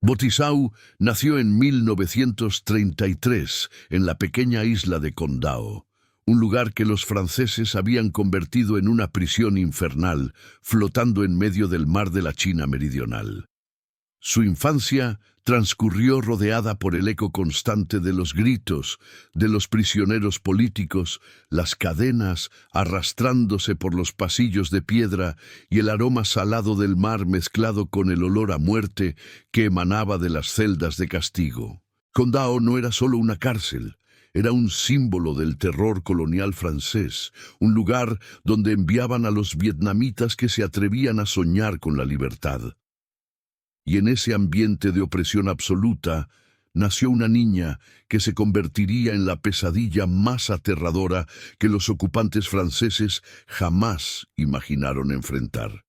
Botisau nació en 1933 en la pequeña isla de Condao, un lugar que los franceses habían convertido en una prisión infernal, flotando en medio del mar de la China meridional. Su infancia transcurrió rodeada por el eco constante de los gritos de los prisioneros políticos, las cadenas arrastrándose por los pasillos de piedra y el aroma salado del mar mezclado con el olor a muerte que emanaba de las celdas de castigo. Condao no era solo una cárcel. Era un símbolo del terror colonial francés, un lugar donde enviaban a los vietnamitas que se atrevían a soñar con la libertad. Y en ese ambiente de opresión absoluta, nació una niña que se convertiría en la pesadilla más aterradora que los ocupantes franceses jamás imaginaron enfrentar.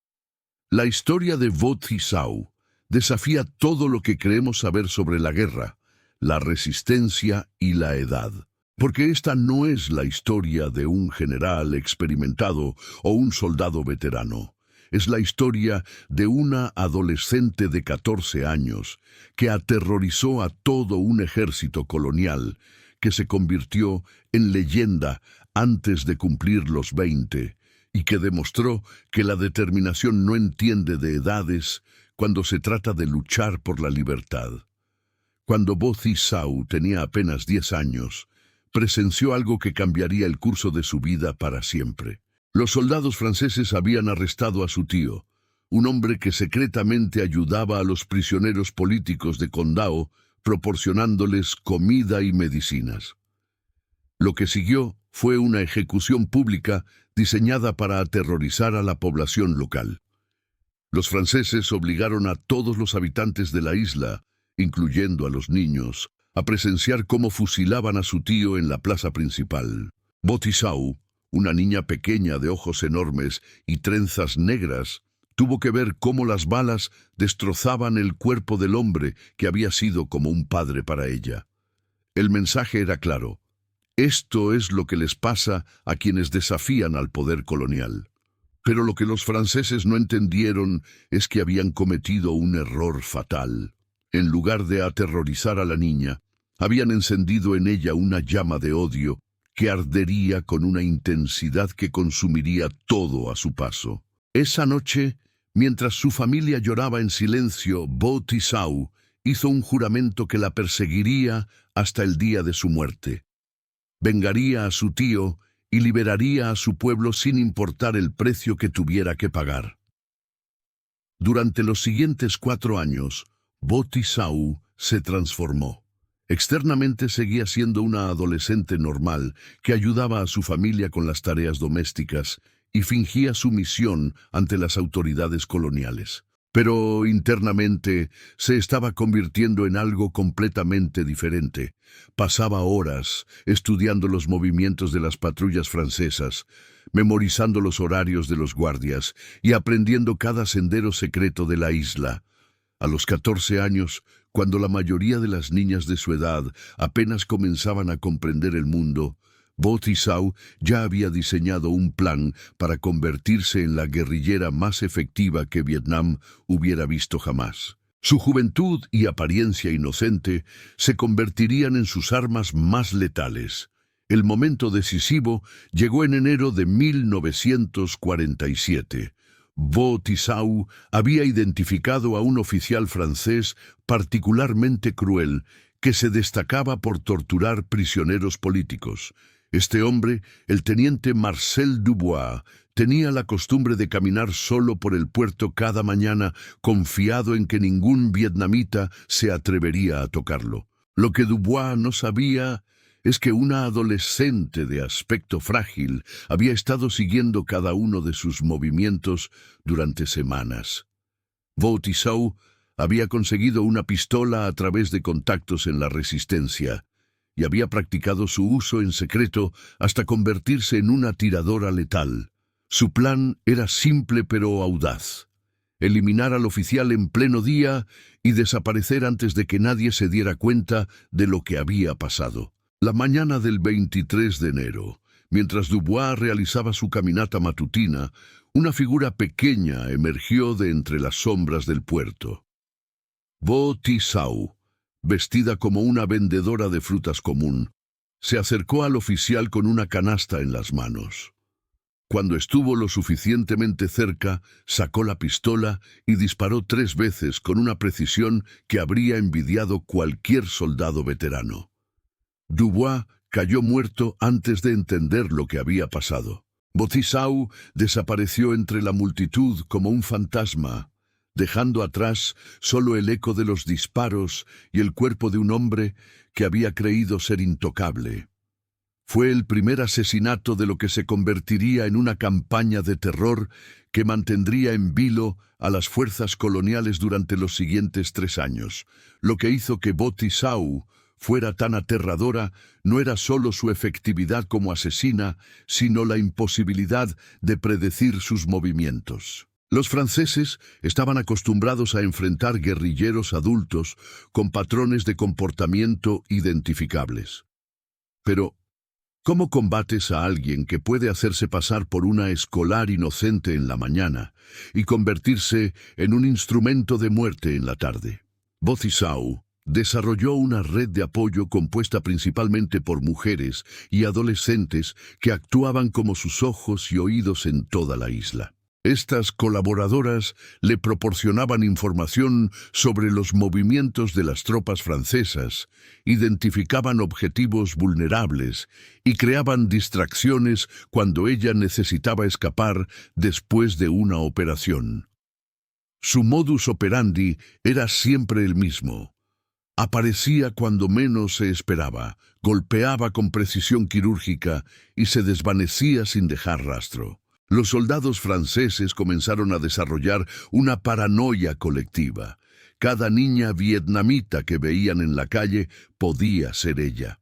La historia de Vo Thi Sao desafía todo lo que creemos saber sobre la guerra, la resistencia y la edad. Porque esta no es la historia de un general experimentado o un soldado veterano. Es la historia de una adolescente de 14 años que aterrorizó a todo un ejército colonial que se convirtió en leyenda antes de cumplir los 20 y que demostró que la determinación no entiende de edades cuando se trata de luchar por la libertad. Cuando Vo Thi Sao tenía apenas 10 años, presenció algo que cambiaría el curso de su vida para siempre. Los soldados franceses habían arrestado a su tío, un hombre que secretamente ayudaba a los prisioneros políticos de Condao, proporcionándoles comida y medicinas. Lo que siguió fue una ejecución pública diseñada para aterrorizar a la población local. Los franceses obligaron a todos los habitantes de la isla, incluyendo a los niños, a presenciar cómo fusilaban a su tío en la plaza principal. Vo Thi Sao, una niña pequeña de ojos enormes y trenzas negras, tuvo que ver cómo las balas destrozaban el cuerpo del hombre que había sido como un padre para ella. El mensaje era claro: esto es lo que les pasa a quienes desafían al poder colonial. Pero lo que los franceses no entendieron es que habían cometido un error fatal. En lugar de aterrorizar a la niña, habían encendido en ella una llama de odio que ardería con una intensidad que consumiría todo a su paso. Esa noche, mientras su familia lloraba en silencio, Vo Thi Sao hizo un juramento que la perseguiría hasta el día de su muerte. Vengaría a su tío y liberaría a su pueblo sin importar el precio que tuviera que pagar. Durante los siguientes 4 años, Vo Thi Sao se transformó. Externamente seguía siendo una adolescente normal que ayudaba a su familia con las tareas domésticas y fingía sumisión ante las autoridades coloniales. Pero internamente se estaba convirtiendo en algo completamente diferente. Pasaba horas estudiando los movimientos de las patrullas francesas, memorizando los horarios de los guardias y aprendiendo cada sendero secreto de la isla. A los 14 años, cuando la mayoría de las niñas de su edad apenas comenzaban a comprender el mundo, Vo Thi Sao ya había diseñado un plan para convertirse en la guerrillera más efectiva que Vietnam hubiera visto jamás. Su juventud y apariencia inocente se convertirían en sus armas más letales. El momento decisivo llegó en enero de 1947. Vo Thi Sao había identificado a un oficial francés particularmente cruel que se destacaba por torturar prisioneros políticos. Este hombre, el teniente Marcel Dubois, tenía la costumbre de caminar solo por el puerto cada mañana, confiado en que ningún vietnamita se atrevería a tocarlo. Lo que Dubois no sabía es que una adolescente de aspecto frágil había estado siguiendo cada uno de sus movimientos durante semanas. Vo Thi Sao había conseguido una pistola a través de contactos en la resistencia y había practicado su uso en secreto hasta convertirse en una tiradora letal. Su plan era simple pero audaz: eliminar al oficial en pleno día y desaparecer antes de que nadie se diera cuenta de lo que había pasado. La mañana del 23 de enero, mientras Dubois realizaba su caminata matutina, una figura pequeña emergió de entre las sombras del puerto. Bo Tisao, vestida como una vendedora de frutas común, se acercó al oficial con una canasta en las manos. Cuando estuvo lo suficientemente cerca, sacó la pistola y disparó 3 veces con una precisión que habría envidiado cualquier soldado veterano. Dubois cayó muerto antes de entender lo que había pasado. Bo Tisao desapareció entre la multitud como un fantasma, dejando atrás solo el eco de los disparos y el cuerpo de un hombre que había creído ser intocable. Fue el primer asesinato de lo que se convertiría en una campaña de terror que mantendría en vilo a las fuerzas coloniales durante los siguientes 3 años. Lo que hizo que Bo Tisao fuera tan aterradora no era solo su efectividad como asesina, sino la imposibilidad de predecir sus movimientos. Los franceses estaban acostumbrados a enfrentar guerrilleros adultos con patrones de comportamiento identificables. Pero, ¿cómo combates a alguien que puede hacerse pasar por una escolar inocente en la mañana y convertirse en un instrumento de muerte en la tarde? Bo Tisao desarrolló una red de apoyo compuesta principalmente por mujeres y adolescentes que actuaban como sus ojos y oídos en toda la isla. Estas colaboradoras le proporcionaban información sobre los movimientos de las tropas francesas, identificaban objetivos vulnerables y creaban distracciones cuando ella necesitaba escapar después de una operación. Su modus operandi era siempre el mismo. Aparecía cuando menos se esperaba, golpeaba con precisión quirúrgica y se desvanecía sin dejar rastro. Los soldados franceses comenzaron a desarrollar una paranoia colectiva. Cada niña vietnamita que veían en la calle podía ser ella.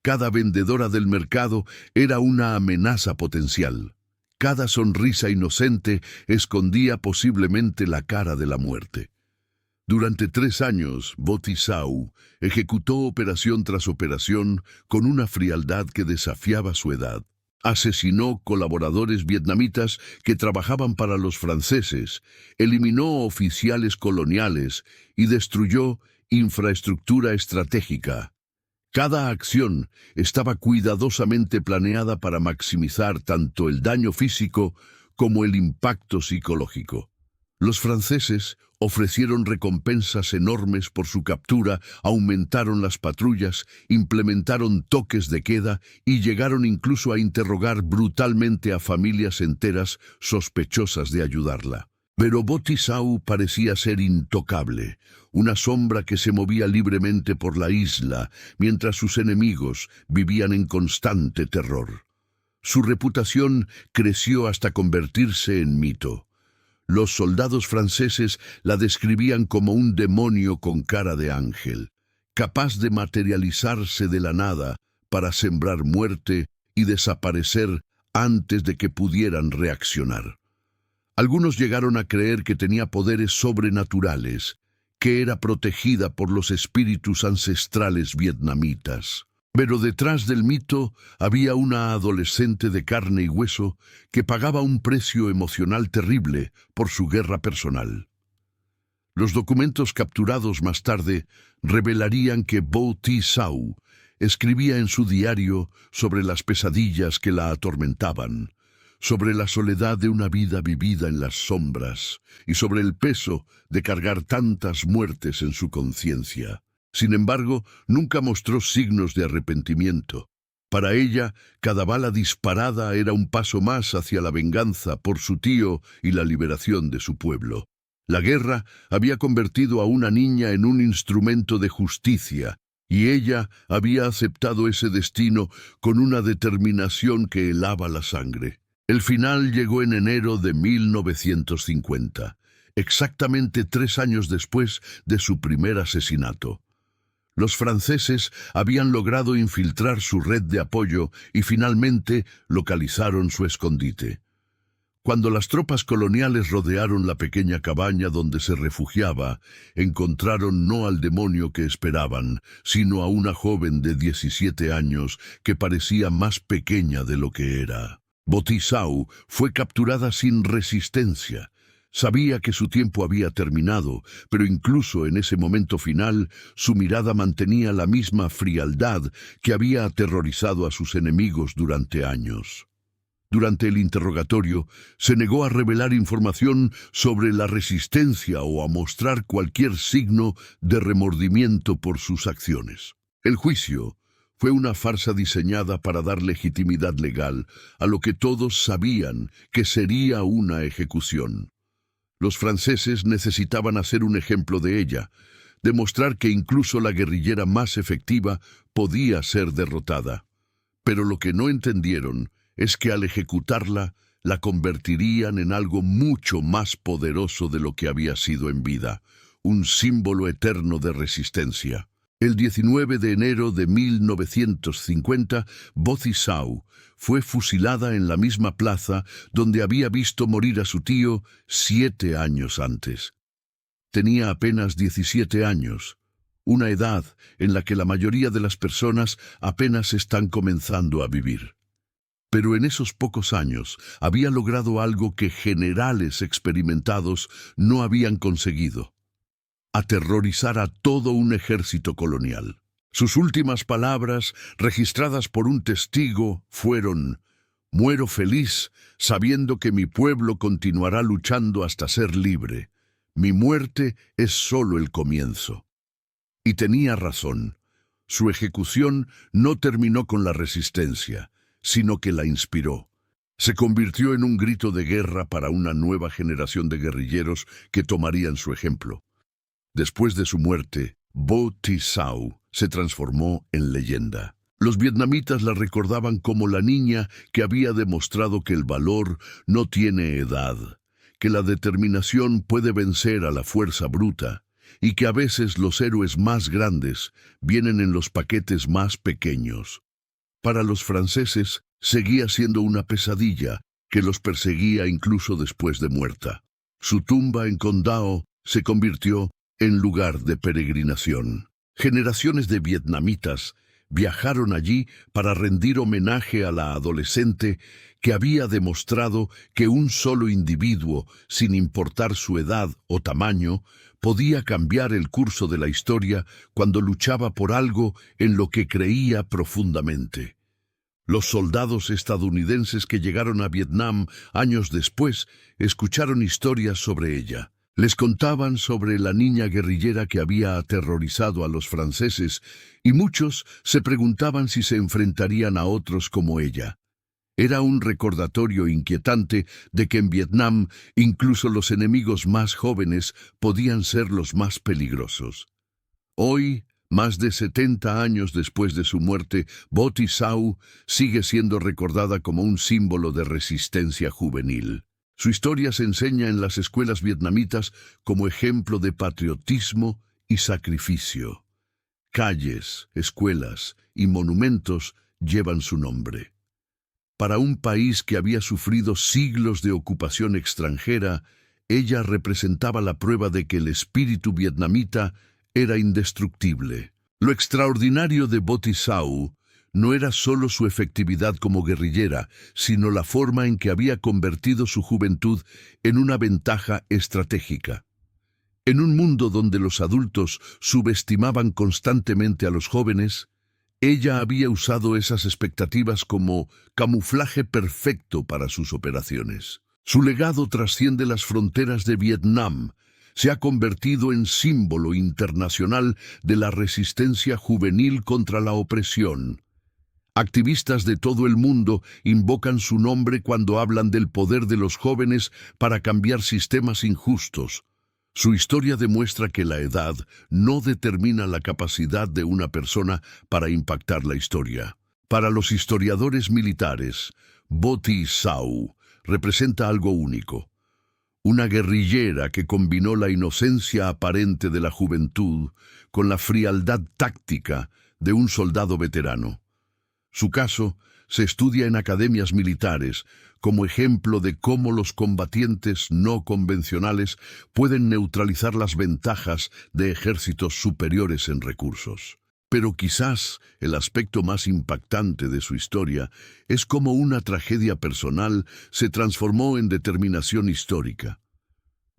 Cada vendedora del mercado era una amenaza potencial. Cada sonrisa inocente escondía posiblemente la cara de la muerte. Durante 3 años, Bo Tisao ejecutó operación tras operación con una frialdad que desafiaba su edad. Asesinó colaboradores vietnamitas que trabajaban para los franceses, eliminó oficiales coloniales y destruyó infraestructura estratégica. Cada acción estaba cuidadosamente planeada para maximizar tanto el daño físico como el impacto psicológico. Los franceses ofrecieron recompensas enormes por su captura, aumentaron las patrullas, implementaron toques de queda y llegaron incluso a interrogar brutalmente a familias enteras sospechosas de ayudarla. Pero Bo Tisao parecía ser intocable, una sombra que se movía libremente por la isla, mientras sus enemigos vivían en constante terror. Su reputación creció hasta convertirse en mito. Los soldados franceses la describían como un demonio con cara de ángel, capaz de materializarse de la nada para sembrar muerte y desaparecer antes de que pudieran reaccionar. Algunos llegaron a creer que tenía poderes sobrenaturales, que era protegida por los espíritus ancestrales vietnamitas. Pero detrás del mito había una adolescente de carne y hueso que pagaba un precio emocional terrible por su guerra personal. Los documentos capturados más tarde revelarían que Bo Tisao escribía en su diario sobre las pesadillas que la atormentaban, sobre la soledad de una vida vivida en las sombras y sobre el peso de cargar tantas muertes en su conciencia. Sin embargo, nunca mostró signos de arrepentimiento. Para ella, cada bala disparada era un paso más hacia la venganza por su tío y la liberación de su pueblo. La guerra había convertido a una niña en un instrumento de justicia, y ella había aceptado ese destino con una determinación que helaba la sangre. El final llegó en enero de 1950, exactamente 3 años después de su primer asesinato. Los franceses habían logrado infiltrar su red de apoyo y finalmente localizaron su escondite. Cuando las tropas coloniales rodearon la pequeña cabaña donde se refugiaba, encontraron no al demonio que esperaban, sino a una joven de 17 años que parecía más pequeña de lo que era. Bo Tisao fue capturada sin resistencia. Sabía que su tiempo había terminado, pero incluso en ese momento final, su mirada mantenía la misma frialdad que había aterrorizado a sus enemigos durante años. Durante el interrogatorio, se negó a revelar información sobre la resistencia o a mostrar cualquier signo de remordimiento por sus acciones. El juicio fue una farsa diseñada para dar legitimidad legal a lo que todos sabían que sería una ejecución. Los franceses necesitaban hacer un ejemplo de ella, demostrar que incluso la guerrillera más efectiva podía ser derrotada. Pero lo que no entendieron es que al ejecutarla, la convertirían en algo mucho más poderoso de lo que había sido en vida, un símbolo eterno de resistencia. El 19 de enero de 1950, Bo Thizhou fue fusilada en la misma plaza donde había visto morir a su tío 7 años antes. Tenía apenas 17 años, una edad en la que la mayoría de las personas apenas están comenzando a vivir. Pero en esos pocos años había logrado algo que generales experimentados no habían conseguido: aterrorizar a todo un ejército colonial. Sus últimas palabras, registradas por un testigo, fueron: «Muero feliz sabiendo que mi pueblo continuará luchando hasta ser libre. Mi muerte es solo el comienzo». Y tenía razón. Su ejecución no terminó con la resistencia, sino que la inspiró. Se convirtió en un grito de guerra para una nueva generación de guerrilleros que tomarían su ejemplo. Después de su muerte, Bo Thizhou se transformó en leyenda. Los vietnamitas la recordaban como la niña que había demostrado que el valor no tiene edad, que la determinación puede vencer a la fuerza bruta, y que a veces los héroes más grandes vienen en los paquetes más pequeños. Para los franceses, seguía siendo una pesadilla que los perseguía incluso después de muerta. Su tumba en Condao se convirtió en lugar de peregrinación. Generaciones de vietnamitas viajaron allí para rendir homenaje a la adolescente que había demostrado que un solo individuo, sin importar su edad o tamaño, podía cambiar el curso de la historia cuando luchaba por algo en lo que creía profundamente. Los soldados estadounidenses que llegaron a Vietnam años después escucharon historias sobre ella. Les contaban sobre la niña guerrillera que había aterrorizado a los franceses, y muchos se preguntaban si se enfrentarían a otros como ella. Era un recordatorio inquietante de que en Vietnam incluso los enemigos más jóvenes podían ser los más peligrosos. Hoy, más de 70 años después de su muerte, Bo Thizhou sigue siendo recordada como un símbolo de resistencia juvenil. Su historia se enseña en las escuelas vietnamitas como ejemplo de patriotismo y sacrificio. Calles, escuelas y monumentos llevan su nombre. Para un país que había sufrido siglos de ocupación extranjera, ella representaba la prueba de que el espíritu vietnamita era indestructible. Lo extraordinario de Bo Thizhou no era solo su efectividad como guerrillera, sino la forma en que había convertido su juventud en una ventaja estratégica. En un mundo donde los adultos subestimaban constantemente a los jóvenes, ella había usado esas expectativas como camuflaje perfecto para sus operaciones. Su legado trasciende las fronteras de Vietnam. Se ha convertido en símbolo internacional de la resistencia juvenil contra la opresión. Activistas de todo el mundo invocan su nombre cuando hablan del poder de los jóvenes para cambiar sistemas injustos. Su historia demuestra que la edad no determina la capacidad de una persona para impactar la historia. Para los historiadores militares, Bo Thizhou representa algo único. Una guerrillera que combinó la inocencia aparente de la juventud con la frialdad táctica de un soldado veterano. Su caso se estudia en academias militares como ejemplo de cómo los combatientes no convencionales pueden neutralizar las ventajas de ejércitos superiores en recursos. Pero quizás el aspecto más impactante de su historia es cómo una tragedia personal se transformó en determinación histórica.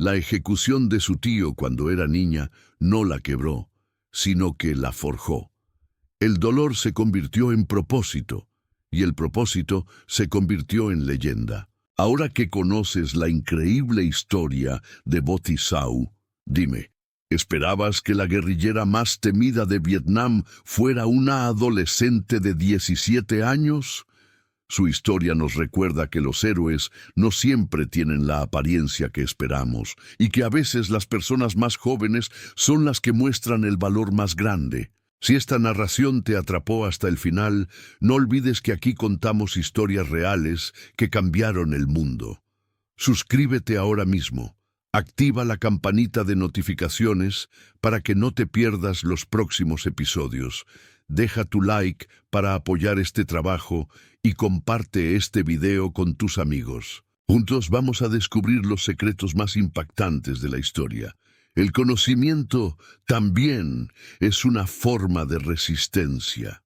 La ejecución de su tío cuando era niña no la quebró, sino que la forjó. El dolor se convirtió en propósito, y el propósito se convirtió en leyenda. Ahora que conoces la increíble historia de Bo Thi Sao, dime, ¿esperabas que la guerrillera más temida de Vietnam fuera una adolescente de 17 años? Su historia nos recuerda que los héroes no siempre tienen la apariencia que esperamos y que a veces las personas más jóvenes son las que muestran el valor más grande. Si esta narración te atrapó hasta el final, no olvides que aquí contamos historias reales que cambiaron el mundo. Suscríbete ahora mismo. Activa la campanita de notificaciones para que no te pierdas los próximos episodios. Deja tu like para apoyar este trabajo y comparte este video con tus amigos. Juntos vamos a descubrir los secretos más impactantes de la historia. El conocimiento también es una forma de resistencia.